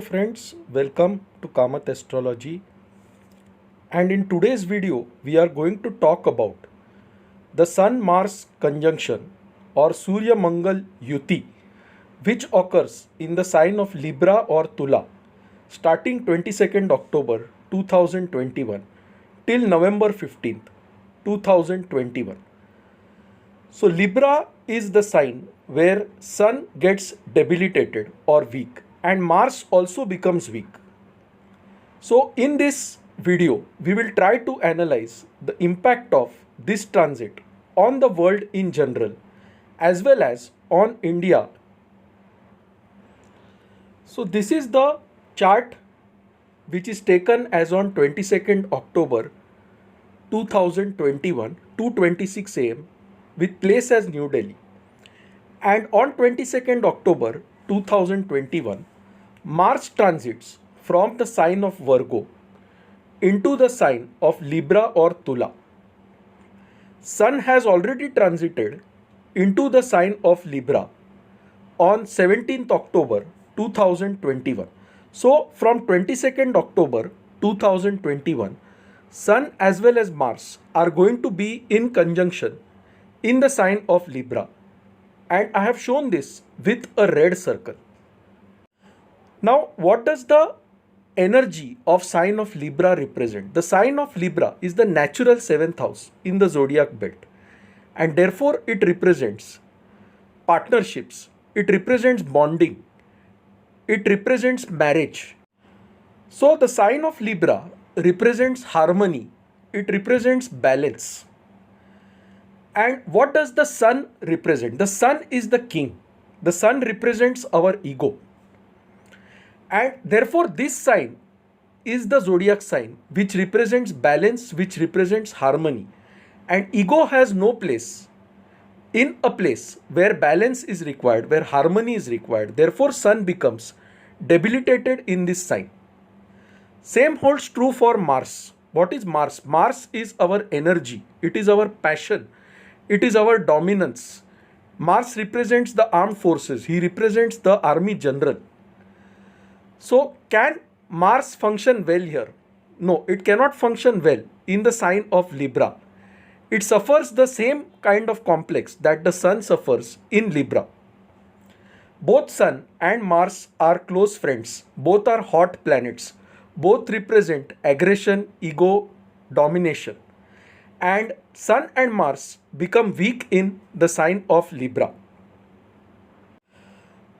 friends, welcome to Kamath Astrology, and in today's video we are going to talk about the Sun Mars conjunction or Surya Mangal Yuti, which occurs in the sign of Libra or Tula starting 22nd October 2021 till November 15th 2021. So Libra is the sign where Sun gets debilitated or weak and Mars also becomes weak. So in this video, we will try to analyze the impact of this transit on the world in general as well as on India. So this is the chart which is taken as on 22nd October 2021, 2:26 am with place as New Delhi. And on 22nd October 2021, Mars transits from the sign of Virgo into the sign of Libra or Tula. Sun has already transited into the sign of Libra on 17th October 2021. So from 22nd October 2021, Sun as well as Mars are going to be in conjunction in the sign of Libra. And I have shown this with a red circle. Now, what does the energy of sign of Libra represent? The sign of Libra is the natural 7th house in the zodiac belt, and therefore it represents partnerships, it represents bonding, it represents marriage. So the sign of Libra represents harmony, it represents balance. And what does the Sun represent? The Sun is the king. The Sun represents our ego. And therefore this sign is the zodiac sign which represents balance, which represents harmony. And ego has no place in a place where balance is required, where harmony is required. Therefore Sun becomes debilitated in this sign. Same holds true for Mars. What is Mars? Mars is our energy. It is our passion. It is our dominance. Mars represents the armed forces. He represents the army general. So can Mars function well here? No, it cannot function well in the sign of Libra. It suffers the same kind of complex that the Sun suffers in Libra. Both Sun and Mars are close friends. Both are hot planets. Both represent aggression, ego, domination. And Sun and Mars become weak in the sign of Libra.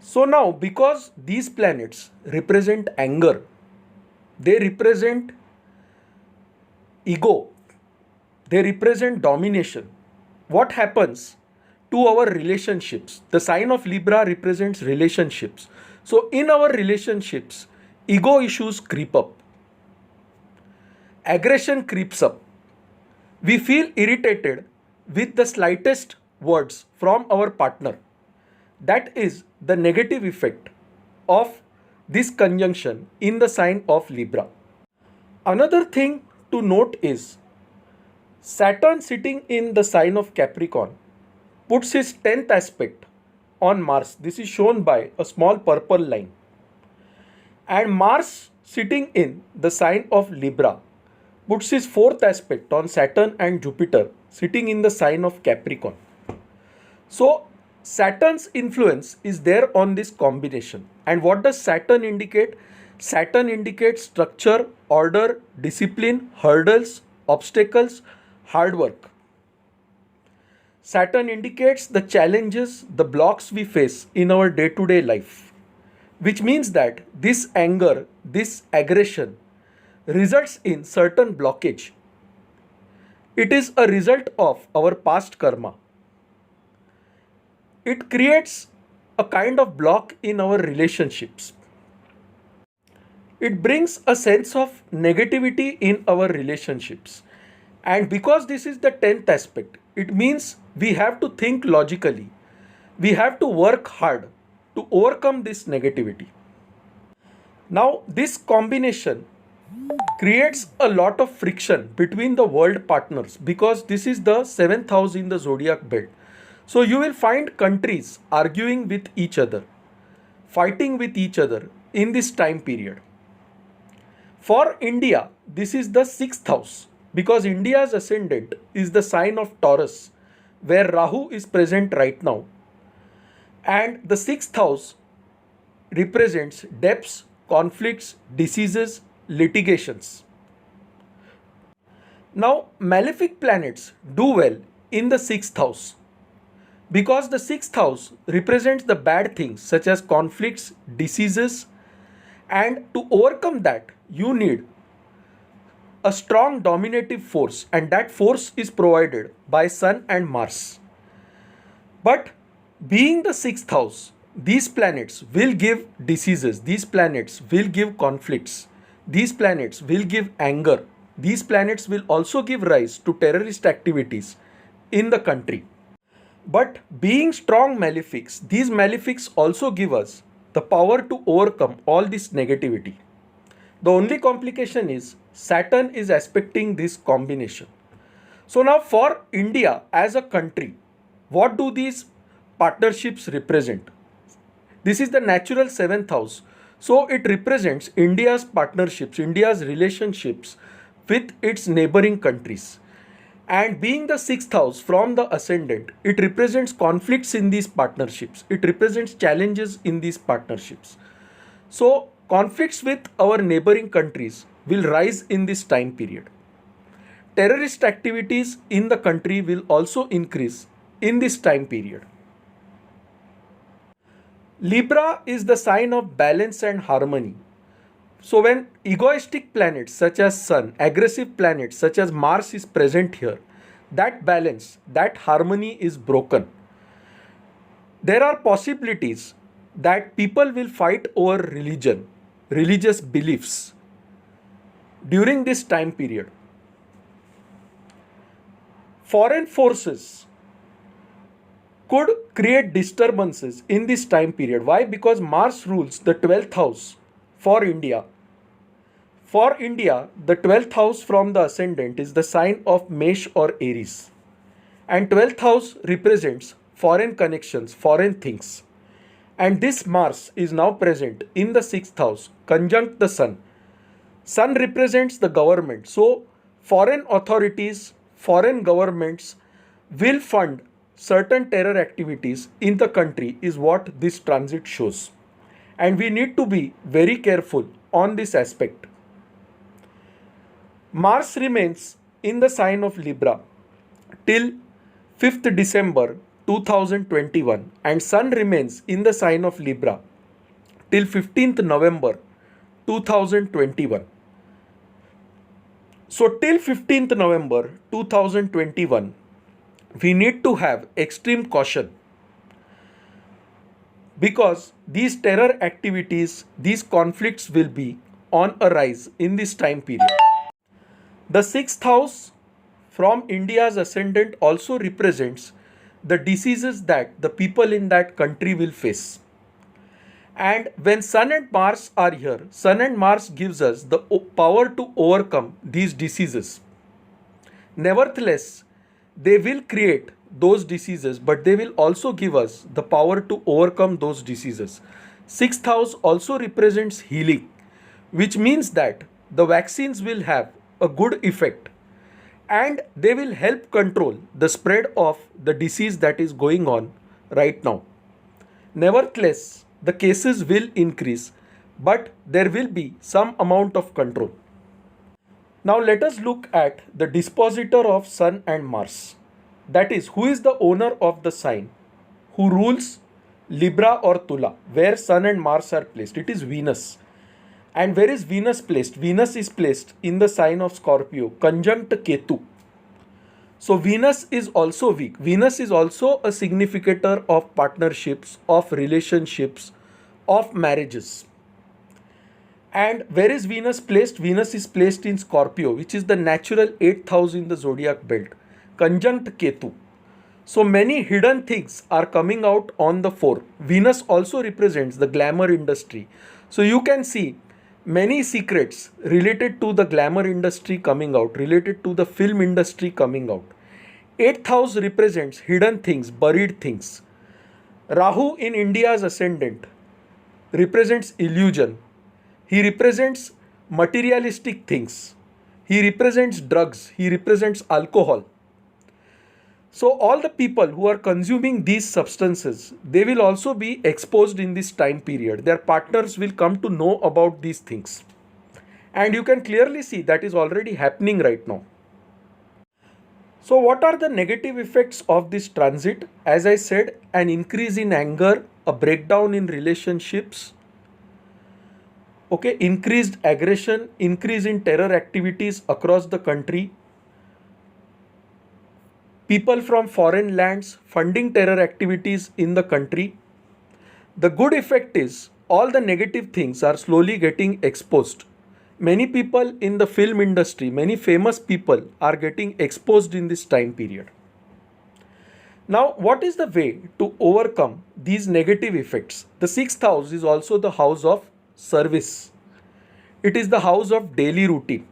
So now, because these planets represent anger, they represent ego, they represent domination, what happens to our relationships? The sign of Libra represents relationships. So in our relationships, ego issues creep up, aggression creeps up. We feel irritated with the slightest words from our partner. That is the negative effect of this conjunction in the sign of Libra. Another thing to note is Saturn sitting in the sign of Capricorn puts his 10th aspect on Mars. This is shown by a small purple line. And Mars sitting in the sign of Libra puts his 4th aspect on Saturn and Jupiter sitting in the sign of Capricorn. So Saturn's influence is there on this combination. And what does Saturn indicate? Saturn indicates structure, order, discipline, hurdles, obstacles, hard work. Saturn indicates the challenges, the blocks we face in our day-to-day life, which means that this anger, this aggression results in certain blockage. It is a result of our past karma. It creates a kind of block in our relationships. It brings a sense of negativity in our relationships. And because this is the 10th aspect, it means we have to think logically. We have to work hard to overcome this negativity. Now, this combination creates a lot of friction between the world partners because this is the 7th house in the zodiac belt. So you will find countries arguing with each other, fighting with each other in this time period. For India, this is the sixth house because India's ascendant is the sign of Taurus, where Rahu is present right now. And the sixth house represents debts, conflicts, diseases, litigations. Now, malefic planets do well in the sixth house because the sixth house represents the bad things such as conflicts, diseases, and to overcome that, you need a strong dominative force, and that force is provided by Sun and Mars. But being the sixth house, these planets will give diseases, these planets will give conflicts, these planets will give anger, these planets will also give rise to terrorist activities in the country. But being strong malefics, these malefics also give us the power to overcome all this negativity. The only complication is Saturn is aspecting this combination. So now for India as a country, what do these partnerships represent? This is the natural seventh house. So it represents India's partnerships, India's relationships with its neighboring countries. And being the sixth house from the ascendant, it represents conflicts in these partnerships. It represents challenges in these partnerships. So conflicts with our neighboring countries will rise in this time period. Terrorist activities in the country will also increase in this time period. Libra is the sign of balance and harmony. So when egoistic planets such as Sun, aggressive planets such as Mars is present here, that balance, that harmony is broken. There are possibilities that people will fight over religion, religious beliefs during this time period. Foreign forces could create disturbances in this time period. Why? Because Mars rules the 12th house for India. For India, the 12th house from the ascendant is the sign of Mesh or Aries. And 12th house represents foreign connections, foreign things. And this Mars is now present in the 6th house, conjunct the Sun. Sun represents the government. So, foreign authorities, foreign governments will fund certain terror activities in the country is what this transit shows. And we need to be very careful on this aspect. Mars remains in the sign of Libra till 5th December 2021 and Sun remains in the sign of Libra till 15th November 2021. So till 15th November 2021, we need to have extreme caution because these terror activities, these conflicts will be on a rise in this time period. The 6th house from India's ascendant also represents the diseases that the people in that country will face. And when Sun and Mars are here, Sun and Mars gives us the power to overcome these diseases. Nevertheless, they will create those diseases, but they will also give us the power to overcome those diseases. 6th house also represents healing, which means that the vaccines will have a good effect and they will help control the spread of the disease that is going on right now. Nevertheless, the cases will increase, but there will be some amount of control. Now let us look at the dispositor of Sun and Mars. That is, who is the owner of the sign, who rules Libra or Tula, where Sun and Mars are placed. It is Venus. And where is Venus placed? Venus is placed in the sign of Scorpio, conjunct Ketu. So Venus is also weak. Venus is also a significator of partnerships, of relationships, of marriages. And where is Venus placed? Venus is placed in Scorpio, which is the natural 8th house in the zodiac belt, conjunct Ketu. So many hidden things are coming out on the fore. Venus also represents the glamour industry. So you can see many secrets related to the glamour industry coming out, related to the film industry coming out. 8th house represents hidden things, buried things. Rahu in India's ascendant represents illusion. He represents materialistic things. He represents drugs. He represents alcohol. So all the people who are consuming these substances, they will also be exposed in this time period. Their partners will come to know about these things. And you can clearly see that is already happening right now. So what are the negative effects of this transit? As I said, an increase in anger, a breakdown in relationships, okay, increased aggression, increase in terror activities across the country, people from foreign lands funding terror activities in the country. The good effect is all the negative things are slowly getting exposed. Many people in the film industry, many famous people are getting exposed in this time period. Now, what is the way to overcome these negative effects? The sixth house is also the house of service. It is the house of daily routine.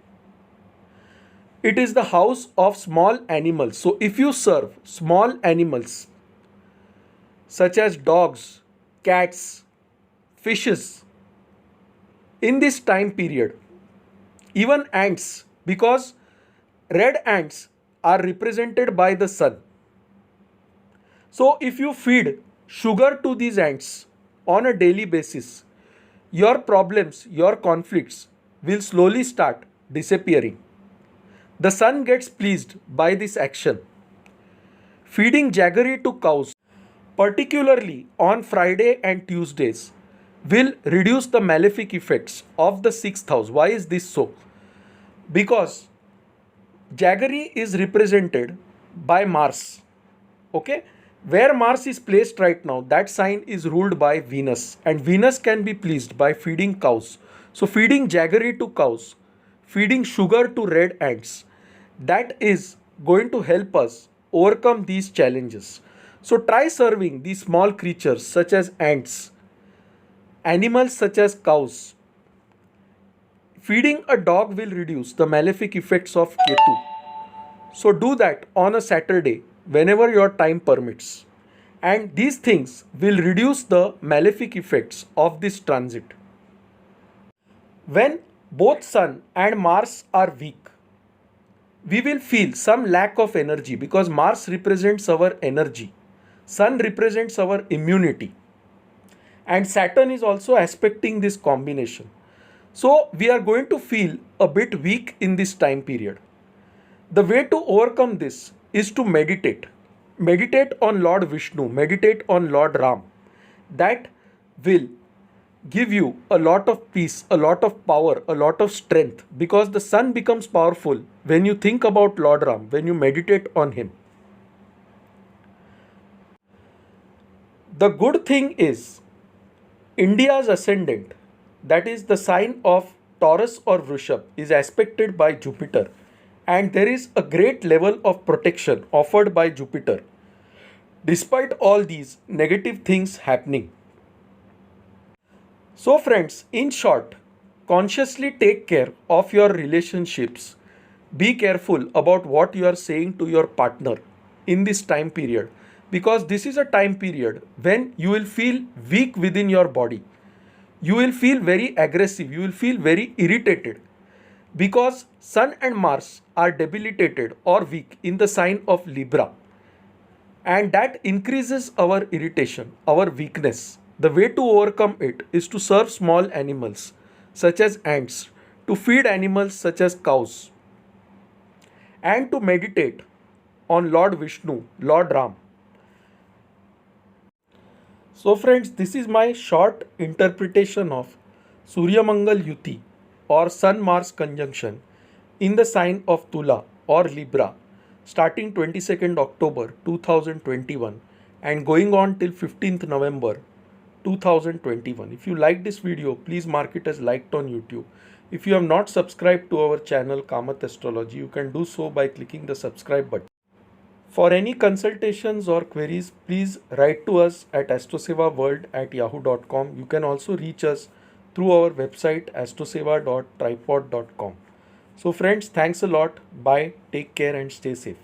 It is the house of small animals. So, if you serve small animals such as dogs, cats, fishes in this time period, even ants, because red ants are represented by the sun. So, if you feed sugar to these ants on a daily basis, your problems, your conflicts will slowly start disappearing. The sun gets pleased by this action. Feeding jaggery to cows, particularly on Friday and Tuesdays, will reduce the malefic effects of the sixth house. Why is this so? Because jaggery is represented by Mars. Okay, where Mars is placed right now, that sign is ruled by Venus, and Venus can be pleased by feeding cows. So feeding jaggery to cows, feeding sugar to red ants, that is going to help us overcome these challenges. So try serving these small creatures such as ants, animals such as cows. Feeding a dog will reduce the malefic effects of Ketu. So do that on a Saturday whenever your time permits. And these things will reduce the malefic effects of this transit. When both Sun and Mars are weak, we will feel some lack of energy because Mars represents our energy, Sun represents our immunity, and Saturn is also aspecting this combination. So we are going to feel a bit weak in this time period. The way to overcome this is to meditate. Meditate on Lord Vishnu, meditate on Lord Ram. That will give you a lot of peace, a lot of power, a lot of strength, because the sun becomes powerful when you think about Lord Ram, when you meditate on him. The good thing is India's ascendant, that is the sign of Taurus or Vrishab, is aspected by Jupiter, and there is a great level of protection offered by Jupiter despite all these negative things happening. So friends, in short, consciously take care of your relationships. Be careful about what you are saying to your partner in this time period, because this is a time period when you will feel weak within your body. You will feel very aggressive, you will feel very irritated, because Sun and Mars are debilitated or weak in the sign of Libra, and that increases our irritation, our weakness. The way to overcome it is to serve small animals such as ants, to feed animals such as cows, and to meditate on Lord Vishnu, Lord Ram. So friends, this is my short interpretation of Surya Mangal Yuti or Sun Mars conjunction in the sign of Tula or Libra, starting 22nd October 2021 and going on till 15th November 2021. If you like this video, please mark it as liked on YouTube. If you have not subscribed to our channel Kamath Astrology, you can do so by clicking the subscribe button. For any consultations or queries, please write to us at astrosevaworld@yahoo.com. You can also reach us through our website astroseva.tripod.com. So friends, thanks a lot. Bye. Take care and stay safe.